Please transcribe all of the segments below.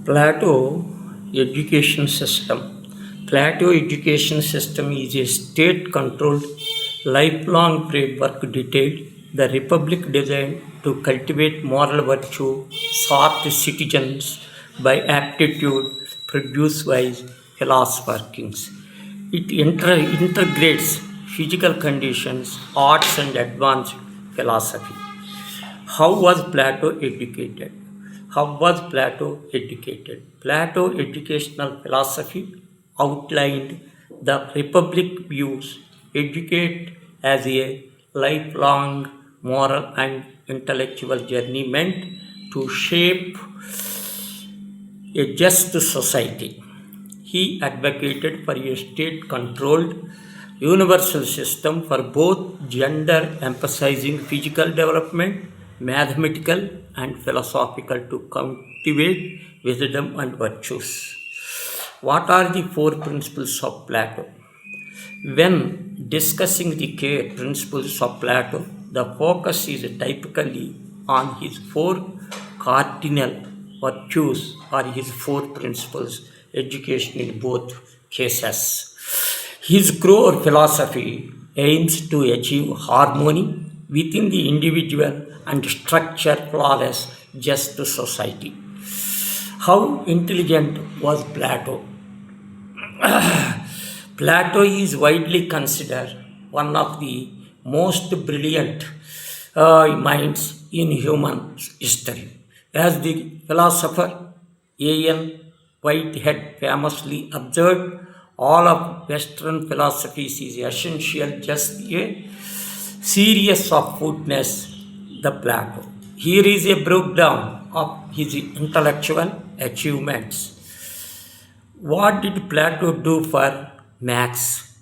Plato education system. Plato education system is a state-controlled, lifelong framework detailed the republic designed to cultivate moral virtue, sort citizens by aptitude, produce wise philosopher kings. It integrates physical conditions, arts, and advanced philosophy. How was Plato educated? How was Plato educated? Plato educational philosophy outlined the republic views educate as a lifelong moral and intellectual journey meant to shape a just society. He advocated for a state controlled universal system for both gender, emphasizing physical development, mathematical, and philosophical to cultivate wisdom and virtues. What are the four principles of Plato? When discussing the principles of Plato, the focus is typically on his four cardinal virtues or his four principles, education in both cases. His core philosophy aims to achieve harmony within the individual and structure flawless just society. How intelligent was Plato? Plato is widely considered one of the most brilliant minds in human history. As the philosopher A.N. Whitehead famously observed, all of Western philosophies is essential just a series of footnotes, the Plato. Here is a breakdown of his intellectual achievements. What did Plato do for Max?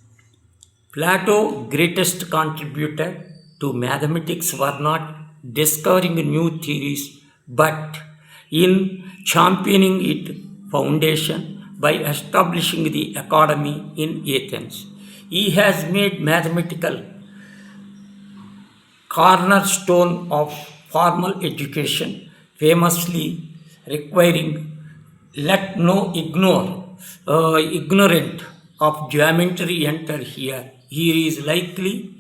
Plato's greatest contributor to mathematics was not discovering new theories but in championing its foundation by establishing the academy in Athens. He has made mathematical cornerstone of formal education, famously requiring let no ignorant of geometry enter here. Here is likely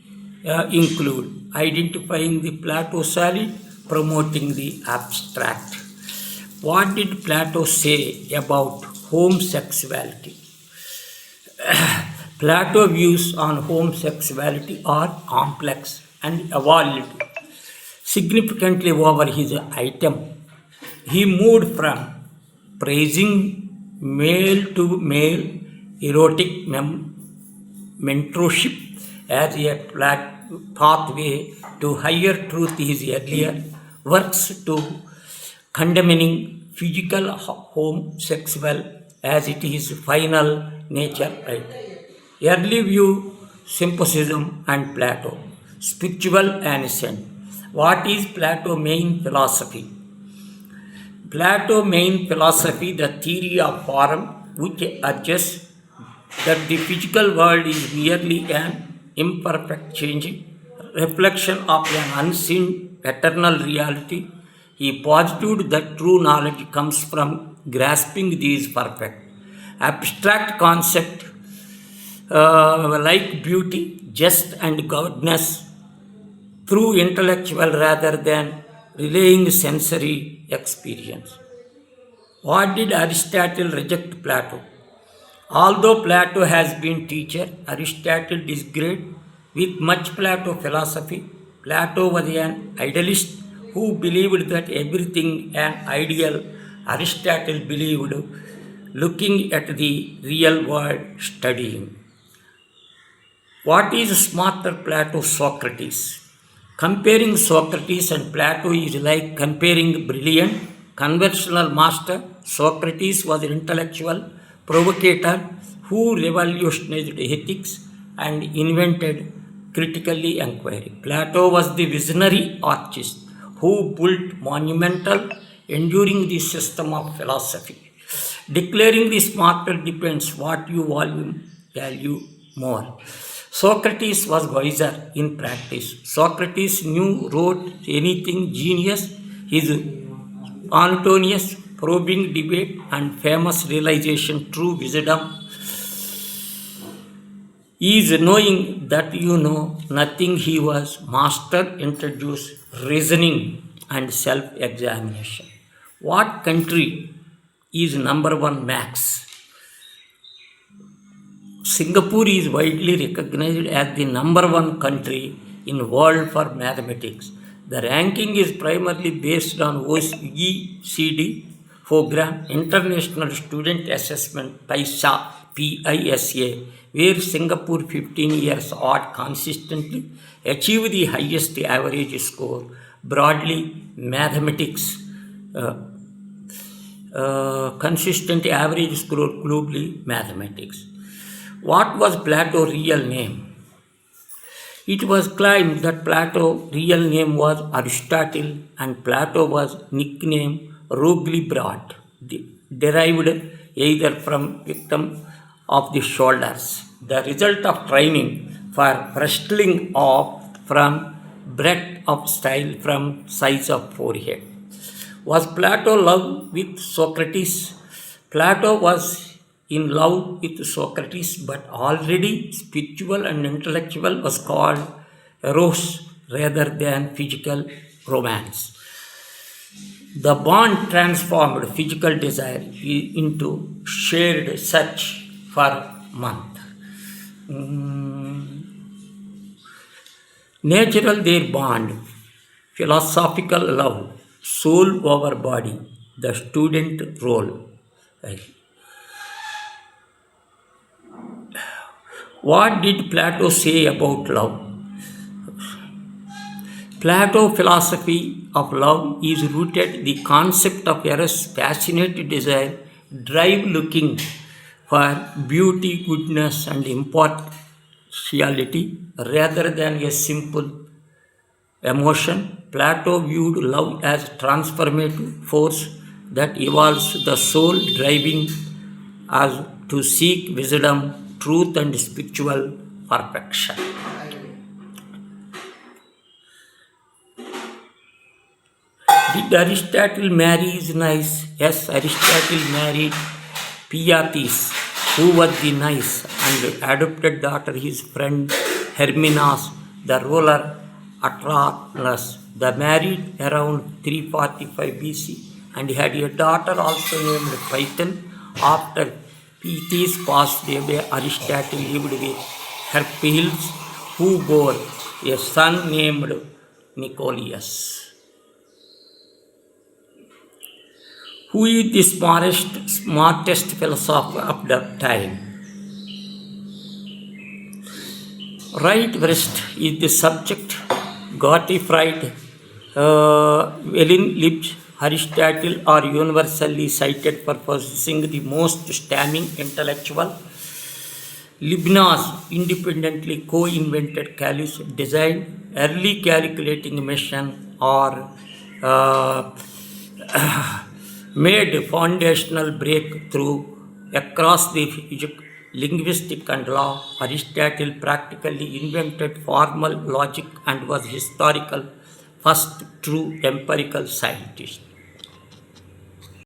include identifying the Plato solid, promoting the abstract. What did Plato say about homosexuality? Plato's views on homosexuality are complex and evolved significantly over his item. He moved from praising male to male erotic mentorship as a pathway to higher truth his earlier works to condemning physical homosexual as it is final nature right. Early view symposium and Plato. Spiritual ancient. What is Plato's main philosophy? Plato's main philosophy, the theory of form, which urges that the physical world is merely an imperfect changing reflection of an unseen eternal reality. He posited that true knowledge comes from grasping these perfect abstract concepts like beauty, just, and goodness through intellectual rather than relaying sensory experience. What did Aristotle reject Plato? Although Plato has been teacher, Aristotle disagreed with much Plato philosophy. Plato was an idealist who believed that everything an ideal. Aristotle believed looking at the real world, studying. What is smarter Plato Socrates? Comparing Socrates and Plato is like comparing brilliant conventional master. Socrates was an intellectual provocator who revolutionized ethics and invented critically inquiry. Plato was the visionary artist who built monumental, enduring the system of philosophy. Declaring the smarter depends what you value more. Socrates was wiser in practice. Socrates wrote anything genius. His Antonius probing debate, and famous realization true wisdom is knowing that you know nothing. He was master introduced reasoning and self-examination. What country is number one max? Singapore is widely recognized as the number one country in world for mathematics. The ranking is primarily based on OECD program, International Student Assessment PISA, where Singapore 15 years odd consistently achieve the highest average score. Broadly, mathematics consistent average score globally mathematics. What was Plato's real name? It was claimed that Plato's real name was Aristotle and Plato was nicknamed Roglibrod, derived either from victim of the shoulders, the result of training for wrestling off from breadth of style from size of forehead. Was Plato love with Socrates? Plato was in love with Socrates, but already spiritual and intellectual was called eros rather than physical romance. The bond transformed physical desire into shared search for month. Natural their bond, philosophical love, soul over body, the student role. What did Plato say about love? Plato's philosophy of love is rooted in the concept of eros, passionate desire, drive looking for beauty, goodness, and impartiality rather than a simple emotion. Plato viewed love as transformative force that evolves the soul, driving us to seek wisdom, truth, and spiritual perfection. Did Aristotle marry his niece? Yes, Aristotle married Piatis, who was the niece and adopted daughter his friend Herminas, the ruler Atrahasis. They married around 345 BC and had a daughter also named Python. After Pythis passed away, Aristotle lived with Herpes, who bore a son named Nicolaus. Who is the smartest philosopher of the time? Right wrist is the subject. Gottfried Wilhelm Aristotle are universally cited for possessing the most stunning intellectual. Leibniz independently co-invented calculus, designed early calculating machine, or made foundational breakthrough across the physics, linguistics, and law. Aristotle practically invented formal logic and was historical first true empirical scientist.